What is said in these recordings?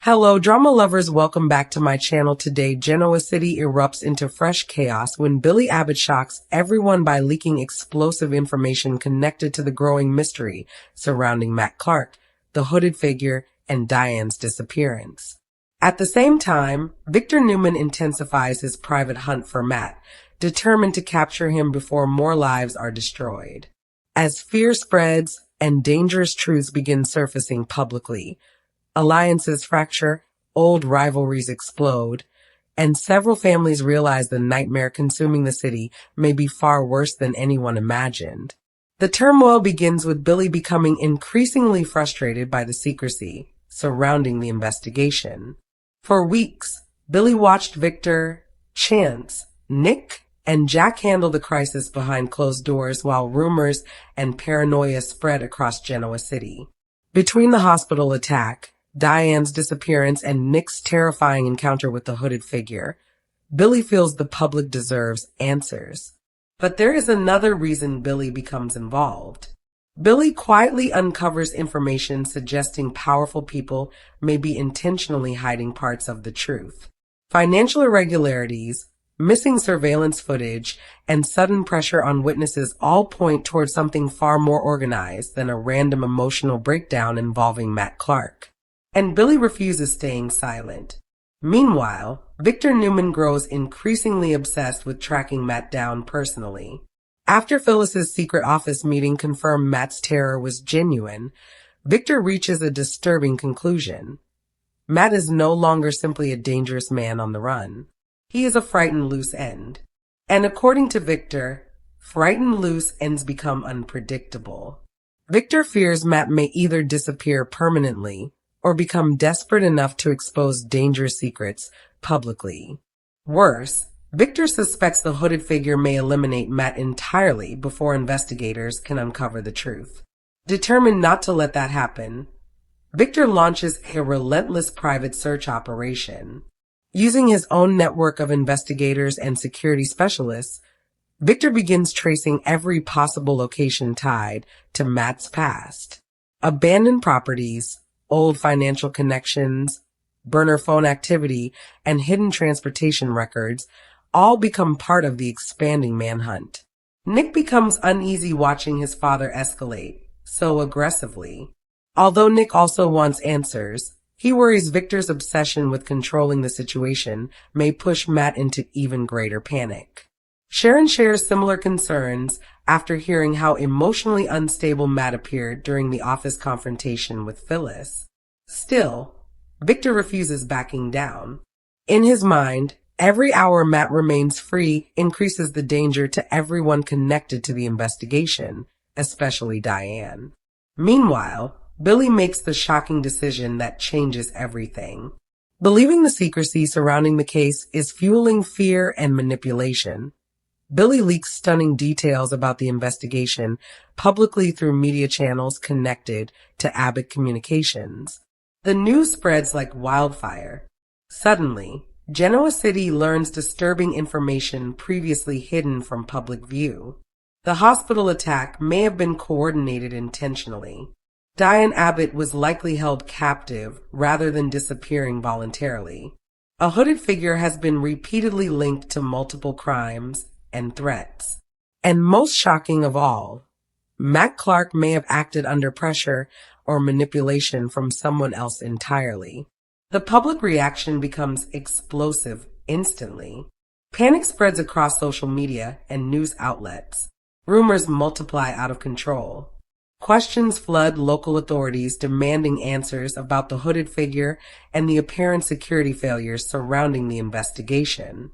Hello, drama lovers, welcome back to my channel. Today, Genoa City erupts into fresh chaos when Billy Abbott shocks everyone by leaking explosive information connected to the growing mystery surrounding Matt Clark, the hooded figure, and Diane's disappearance. At the same time, Victor Newman intensifies his private hunt for Matt, determined to capture him before more lives are destroyed. As fear spreads and dangerous truths begin surfacing publicly, alliances fracture, old rivalries explode, and several families realize the nightmare consuming the city may be far worse than anyone imagined. The turmoil begins with Billy becoming increasingly frustrated by the secrecy surrounding the investigation. For weeks, Billy watched Victor, Chance, Nick, and Jack handle the crisis behind closed doors while rumors and paranoia spread across Genoa City. Between the hospital attack, Diane's disappearance, and Nick's terrifying encounter with the hooded figure, Billy feels the public deserves answers. But there is another reason Billy becomes involved. Billy quietly uncovers information suggesting powerful people may be intentionally hiding parts of the truth. Financial irregularities, missing surveillance footage, and sudden pressure on witnesses all point towards something far more organized than a random emotional breakdown involving Matt Clark. And Billy refuses staying silent. Meanwhile, Victor Newman grows increasingly obsessed with tracking Matt down personally. After Phyllis's secret office meeting confirmed Matt's terror was genuine, Victor reaches a disturbing conclusion. Matt is no longer simply a dangerous man on the run. He is a frightened loose end. And according to Victor, frightened loose ends become unpredictable. Victor fears Matt may either disappear permanently or become desperate enough to expose dangerous secrets publicly. Worse, Victor suspects the hooded figure may eliminate Matt entirely before investigators can uncover the truth. Determined not to let that happen, Victor launches a relentless private search operation. Using his own network of investigators and security specialists, Victor begins tracing every possible location tied to Matt's past. Abandoned properties, old financial connections, burner phone activity, and hidden transportation records all become part of the expanding manhunt. Nick becomes uneasy watching his father escalate so aggressively. Although Nick also wants answers, he worries Victor's obsession with controlling the situation may push Matt into even greater panic. Sharon shares similar concerns after hearing how emotionally unstable Matt appeared during the office confrontation with Phyllis. Still, Victor refuses backing down. In his mind, every hour Matt remains free increases the danger to everyone connected to the investigation, especially Diane. Meanwhile, Billy makes the shocking decision that changes everything. Believing the secrecy surrounding the case is fueling fear and manipulation, Billy leaks stunning details about the investigation publicly through media channels connected to Abbott Communications. The news spreads like wildfire. Suddenly, Genoa City learns disturbing information previously hidden from public view. The hospital attack may have been coordinated intentionally. Diane Abbott was likely held captive rather than disappearing voluntarily. A hooded figure has been repeatedly linked to multiple crimes and threats. And most shocking of all, Matt Clark may have acted under pressure or manipulation from someone else entirely. The public reaction becomes explosive instantly. Panic spreads across social media and news outlets. Rumors multiply out of control. Questions flood local authorities demanding answers about the hooded figure and the apparent security failures surrounding the investigation.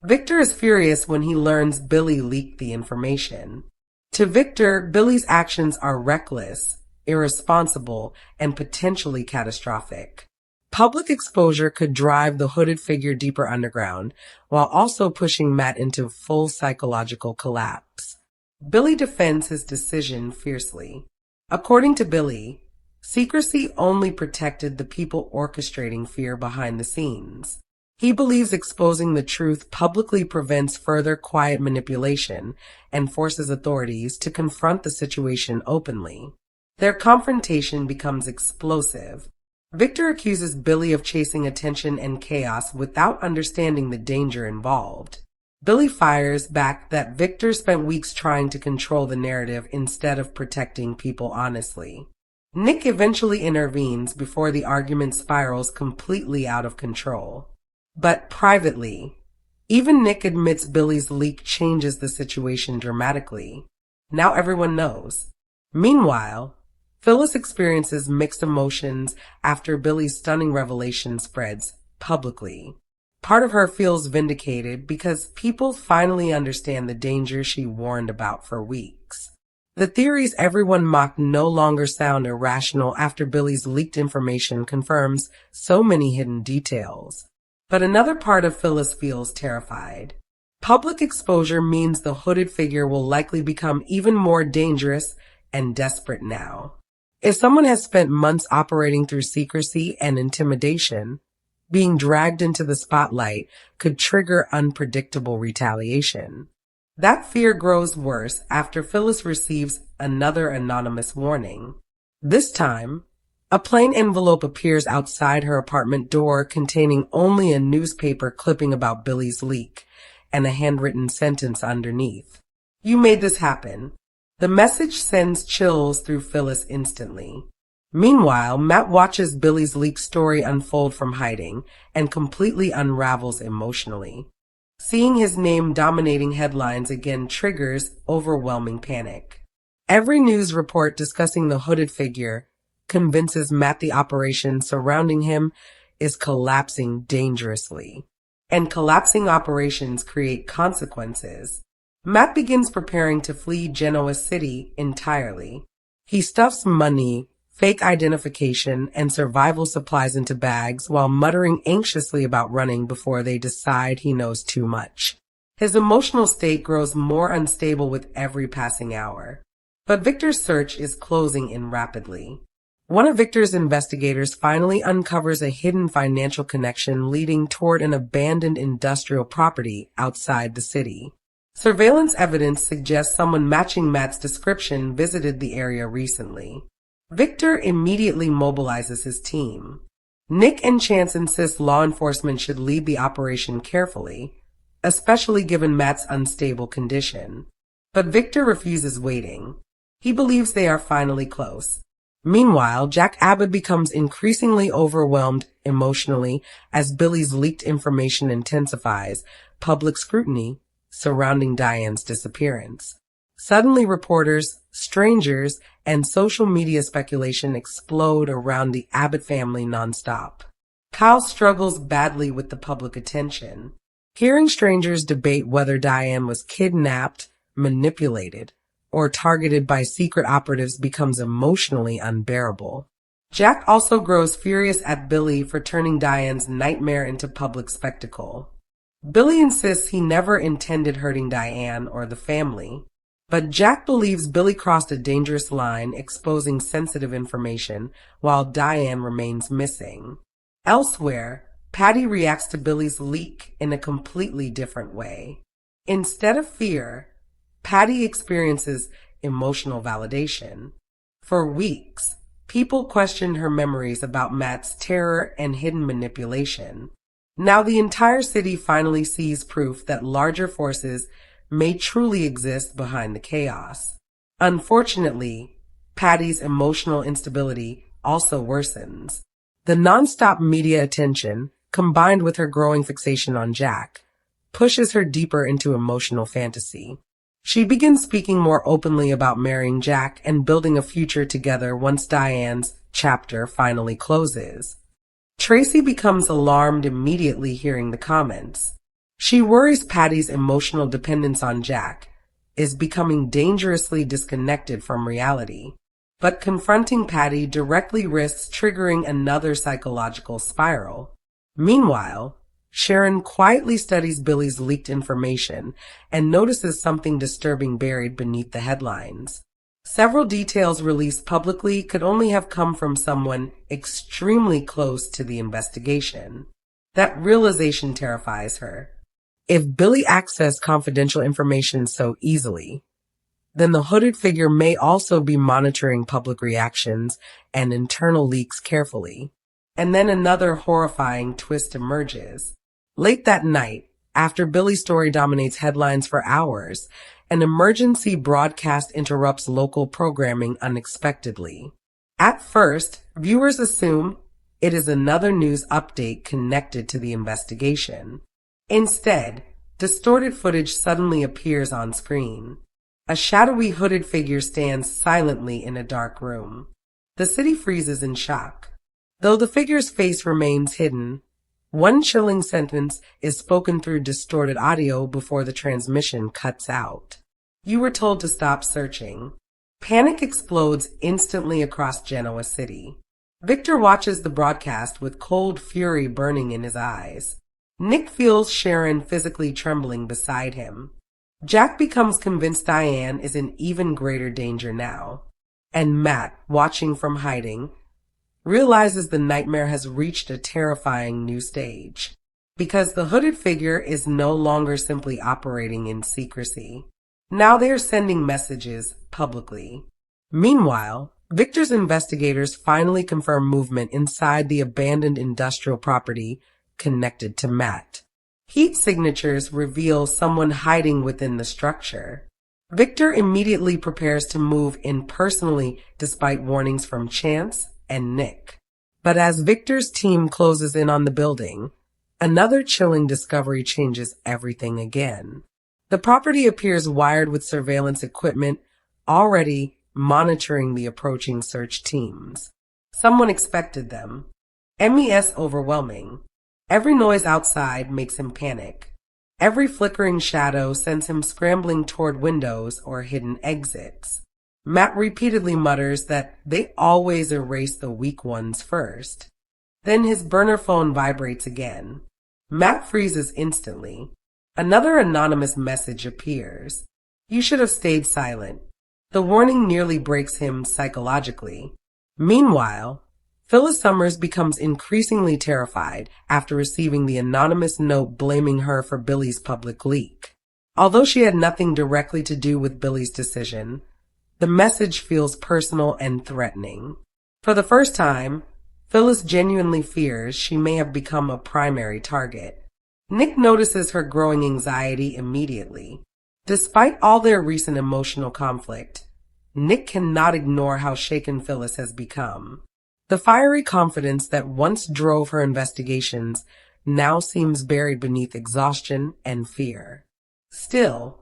Victor is furious when he learns Billy leaked the information. To Victor, Billy's actions are reckless, irresponsible, and potentially catastrophic. Public exposure could drive the hooded figure deeper underground, while also pushing Matt into full psychological collapse. Billy defends his decision fiercely. According to Billy, secrecy only protected the people orchestrating fear behind the scenes. He believes exposing the truth publicly prevents further quiet manipulation and forces authorities to confront the situation openly. Their confrontation becomes explosive. Victor accuses Billy of chasing attention and chaos without understanding the danger involved. Billy fires back that Victor spent weeks trying to control the narrative instead of protecting people honestly. Nick eventually intervenes before the argument spirals completely out of control. But privately, even Nick admits Billy's leak changes the situation dramatically. Now everyone knows. Meanwhile, Phyllis experiences mixed emotions after Billy's stunning revelation spreads publicly. Part of her feels vindicated because people finally understand the danger she warned about for weeks. The theories everyone mocked no longer sound irrational after Billy's leaked information confirms so many hidden details. But another part of Phyllis feels terrified. Public exposure means the hooded figure will likely become even more dangerous and desperate now. If someone has spent months operating through secrecy and intimidation, being dragged into the spotlight could trigger unpredictable retaliation. That fear grows worse after Phyllis receives another anonymous warning. This time, a plain envelope appears outside her apartment door containing only a newspaper clipping about Billy's leak and a handwritten sentence underneath. "You made this happen." The message sends chills through Phyllis instantly. Meanwhile, Matt watches Billy's leak story unfold from hiding and completely unravels emotionally. Seeing his name dominating headlines again triggers overwhelming panic. Every news report discussing the hooded figure convinces Matt the operation surrounding him is collapsing dangerously. And collapsing operations create consequences. Matt begins preparing to flee Genoa City entirely. He stuffs money, fake identification, and survival supplies into bags while muttering anxiously about running before they decide he knows too much. His emotional state grows more unstable with every passing hour. But Victor's search is closing in rapidly. One of Victor's investigators finally uncovers a hidden financial connection leading toward an abandoned industrial property outside the city. Surveillance evidence suggests someone matching Matt's description visited the area recently. Victor immediately mobilizes his team. Nick and Chance insist law enforcement should lead the operation carefully, especially given Matt's unstable condition. But Victor refuses waiting. He believes they are finally close. Meanwhile, Jack Abbott becomes increasingly overwhelmed emotionally as Billy's leaked information intensifies public scrutiny surrounding Diane's disappearance. Suddenly, reporters, strangers, and social media speculation explode around the Abbott family nonstop. Kyle struggles badly with the public attention. Hearing strangers debate whether Diane was kidnapped, manipulated, or targeted by secret operatives becomes emotionally unbearable. Jack also grows furious at Billy for turning Diane's nightmare into public spectacle. Billy insists he never intended hurting Diane or the family. But Jack believes Billy crossed a dangerous line, exposing sensitive information, while Diane remains missing. Elsewhere, Patty reacts to Billy's leak in a completely different way. Instead of fear, Patty experiences emotional validation. For weeks, people questioned her memories about Matt's terror and hidden manipulation. Now the entire city finally sees proof that larger forces may truly exist behind the chaos. Unfortunately, Patty's emotional instability also worsens. The nonstop media attention, combined with her growing fixation on Jack, pushes her deeper into emotional fantasy. She begins speaking more openly about marrying Jack and building a future together once Diane's chapter finally closes. Tracy becomes alarmed immediately hearing the comments. She worries Patty's emotional dependence on Jack is becoming dangerously disconnected from reality. But confronting Patty directly risks triggering another psychological spiral. Meanwhile, Sharon quietly studies Billy's leaked information and notices something disturbing buried beneath the headlines. Several details released publicly could only have come from someone extremely close to the investigation. That realization terrifies her. If Billy accessed confidential information so easily, then the hooded figure may also be monitoring public reactions and internal leaks carefully. And then another horrifying twist emerges. Late that night, after Billy's story dominates headlines for hours, an emergency broadcast interrupts local programming unexpectedly. At first, viewers assume it is another news update connected to the investigation. Instead, distorted footage suddenly appears on screen. A shadowy hooded figure stands silently in a dark room. The city freezes in shock. Though the figure's face remains hidden, one chilling sentence is spoken through distorted audio before the transmission cuts out. You were told to stop searching. Panic explodes instantly across Genoa City. Victor watches the broadcast with cold fury burning in his eyes. Nick feels Sharon physically trembling beside him. Jack becomes convinced Diane is in even greater danger now. And Matt, watching from hiding, realizes the nightmare has reached a terrifying new stage. Because the hooded figure is no longer simply operating in secrecy. Now they are sending messages publicly. Meanwhile, Victor's investigators finally confirm movement inside the abandoned industrial property connected to Matt. Heat signatures reveal someone hiding within the structure. Victor immediately prepares to move in personally despite warnings from Chance and Nick. But as Victor's team closes in on the building, another chilling discovery changes everything again. The property appears wired with surveillance equipment already monitoring the approaching search teams. Someone expected them. MES overwhelming. Every noise outside makes him panic. Every flickering shadow sends him scrambling toward windows or hidden exits. Matt repeatedly mutters that they always erase the weak ones first. Then his burner phone vibrates again. Matt freezes instantly. Another anonymous message appears. You should have stayed silent. The warning nearly breaks him psychologically. Meanwhile, Phyllis Summers becomes increasingly terrified after receiving the anonymous note blaming her for Billy's public leak. Although she had nothing directly to do with Billy's decision, the message feels personal and threatening. For the first time, Phyllis genuinely fears she may have become a primary target. Nick notices her growing anxiety immediately. Despite all their recent emotional conflict, Nick cannot ignore how shaken Phyllis has become. The fiery confidence that once drove her investigations now seems buried beneath exhaustion and fear. Still,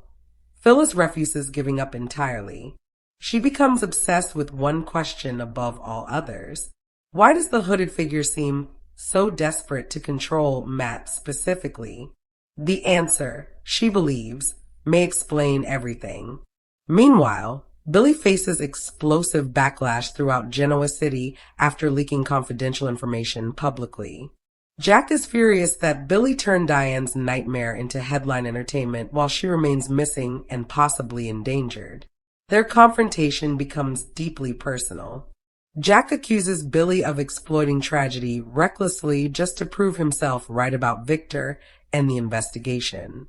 Phyllis refuses giving up entirely. She becomes obsessed with one question above all others. Why does the hooded figure seem so desperate to control Matt specifically? The answer, she believes, may explain everything. Meanwhile, Billy faces explosive backlash throughout Genoa City after leaking confidential information publicly. Jack is furious that Billy turned Diane's nightmare into headline entertainment while she remains missing and possibly endangered. Their confrontation becomes deeply personal. Jack accuses Billy of exploiting tragedy recklessly just to prove himself right about Victor and the investigation.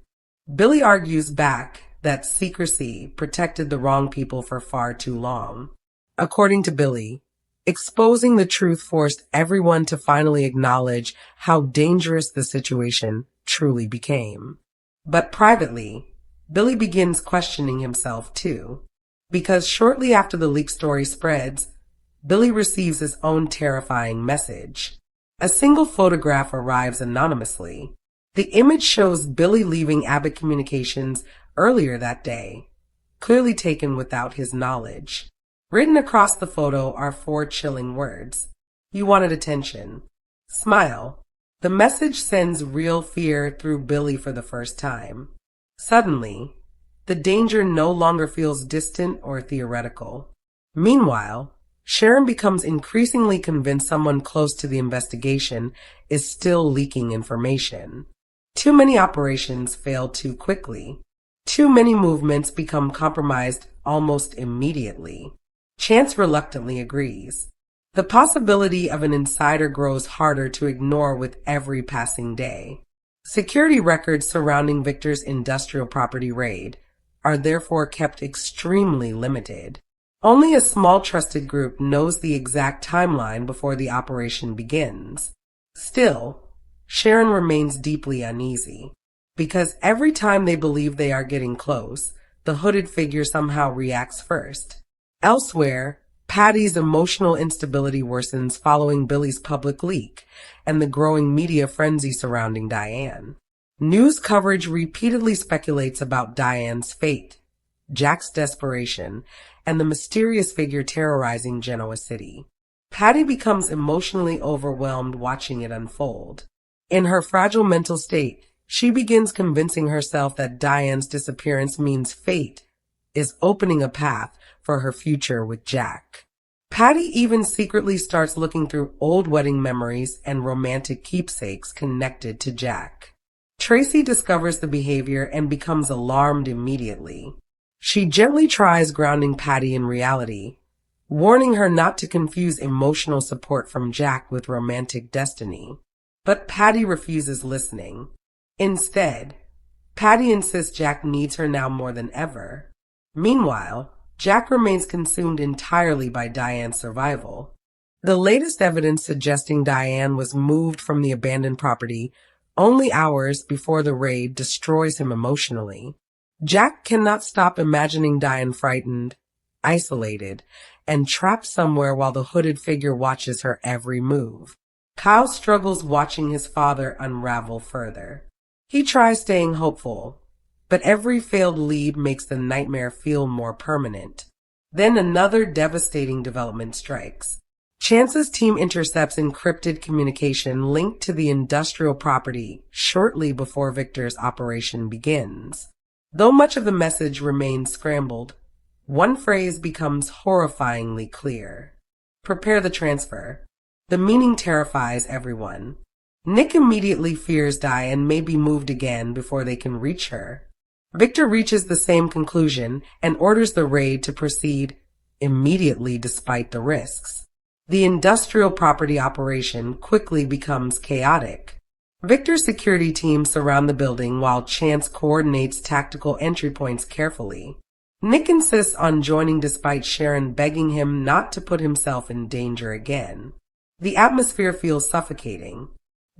Billy argues back that secrecy protected the wrong people for far too long. According to Billy, exposing the truth forced everyone to finally acknowledge how dangerous the situation truly became. But privately, Billy begins questioning himself too, because shortly after the leak story spreads, Billy receives his own terrifying message. A single photograph arrives anonymously. The image shows Billy leaving Abbott Communications earlier that day, clearly taken without his knowledge. Written across the photo are 4 chilling words. You wanted attention. Smile. The message sends real fear through Billy for the first time. Suddenly, the danger no longer feels distant or theoretical. Meanwhile, Sharon becomes increasingly convinced someone close to the investigation is still leaking information. Too many operations fail too quickly. Too many movements become compromised almost immediately. Chance reluctantly agrees. The possibility of an insider grows harder to ignore with every passing day. Security records surrounding Victor's industrial property raid are therefore kept extremely limited. Only a small trusted group knows the exact timeline before the operation begins. Still, Sharon remains deeply uneasy, because every time they believe they are getting close, the hooded figure somehow reacts first. Elsewhere, Patty's emotional instability worsens following Billy's public leak and the growing media frenzy surrounding Diane. News coverage repeatedly speculates about Diane's fate, Jack's desperation, and the mysterious figure terrorizing Genoa City. Patty becomes emotionally overwhelmed watching it unfold. In her fragile mental state, she begins convincing herself that Diane's disappearance means fate is opening a path for her future with Jack. Patty even secretly starts looking through old wedding memories and romantic keepsakes connected to Jack. Tracy discovers the behavior and becomes alarmed immediately. She gently tries grounding Patty in reality, warning her not to confuse emotional support from Jack with romantic destiny. But Patty refuses listening. Instead, Patty insists Jack needs her now more than ever. Meanwhile, Jack remains consumed entirely by Diane's survival. The latest evidence suggesting Diane was moved from the abandoned property only hours before the raid destroys him emotionally. Jack cannot stop imagining Diane frightened, isolated, and trapped somewhere while the hooded figure watches her every move. Kyle struggles watching his father unravel further. He tries staying hopeful, but every failed lead makes the nightmare feel more permanent. Then another devastating development strikes. Chance's team intercepts encrypted communication linked to the industrial property shortly before Victor's operation begins. Though much of the message remains scrambled, one phrase becomes horrifyingly clear. Prepare the transfer. The meaning terrifies everyone. Nick immediately fears Diane may be moved again before they can reach her. Victor reaches the same conclusion and orders the raid to proceed immediately despite the risks. The industrial property operation quickly becomes chaotic. Victor's security teams surround the building while Chance coordinates tactical entry points carefully. Nick insists on joining despite Sharon begging him not to put himself in danger again. The atmosphere feels suffocating.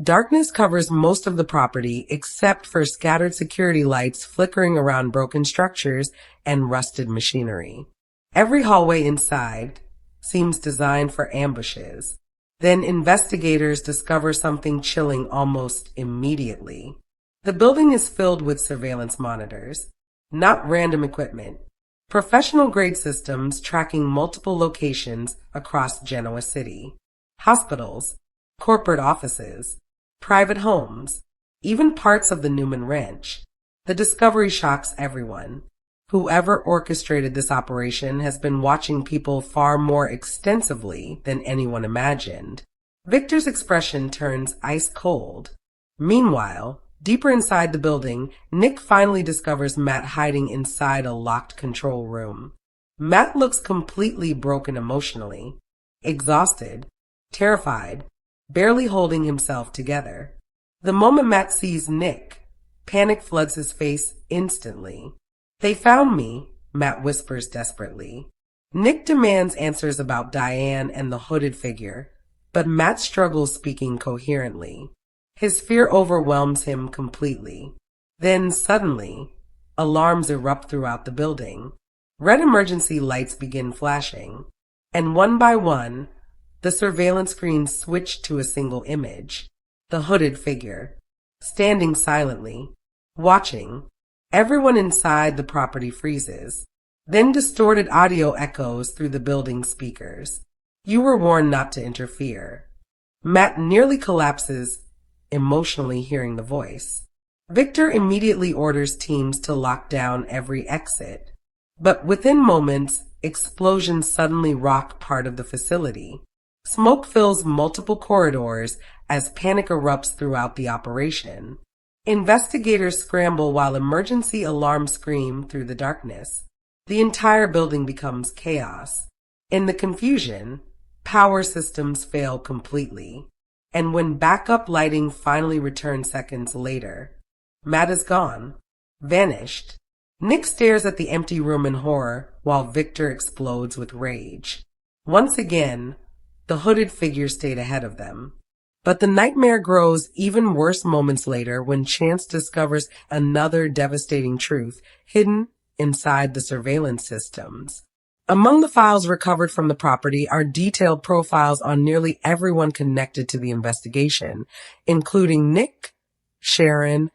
Darkness covers most of the property except for scattered security lights flickering around broken structures and rusted machinery. Every hallway inside seems designed for ambushes. Then investigators discover something chilling almost immediately. The building is filled with surveillance monitors, not random equipment. Professional-grade systems tracking multiple locations across Genoa City. Hospitals, corporate offices, private homes, even parts of the Newman ranch. The discovery shocks everyone. Whoever orchestrated this operation has been watching people far more extensively than anyone imagined. Victor's expression turns ice cold. Meanwhile, deeper inside the building, Nick finally discovers Matt hiding inside a locked control room. Matt looks completely broken emotionally, exhausted, terrified, barely holding himself together. The moment Matt sees Nick, panic floods his face instantly. "They found me," Matt whispers desperately. Nick demands answers about Diane and the hooded figure, but Matt struggles speaking coherently. His fear overwhelms him completely. Then suddenly, alarms erupt throughout the building. Red emergency lights begin flashing, and one by one, the surveillance screens switch to a single image. The hooded figure, standing silently, watching. Everyone inside the property freezes. Then distorted audio echoes through the building speakers. "You were warned not to interfere." Matt nearly collapses, emotionally hearing the voice. Victor immediately orders teams to lock down every exit. But within moments, explosions suddenly rock part of the facility. Smoke fills multiple corridors as panic erupts throughout the operation. Investigators scramble while emergency alarms scream through the darkness. The entire building becomes chaos. In the confusion, power systems fail completely. And when backup lighting finally returns seconds later, Matt is gone, vanished. Nick stares at the empty room in horror while Victor explodes with rage. Once again, the hooded figure stayed ahead of them. But the nightmare grows even worse moments later when Chance discovers another devastating truth hidden inside the surveillance systems. Among the files recovered from the property are detailed profiles on nearly everyone connected to the investigation, including Nick, Sharon,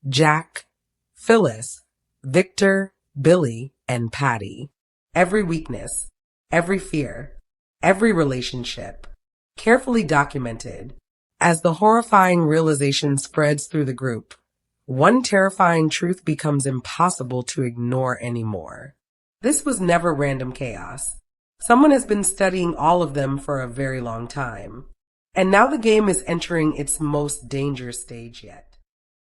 Jack, Phyllis, Victor, Billy, and Patty. Every weakness, every fear, every relationship, carefully documented. As the horrifying realization spreads through the group, one terrifying truth becomes impossible to ignore anymore. This was never random chaos. Someone has been studying all of them for a very long time. And now the game is entering its most dangerous stage yet.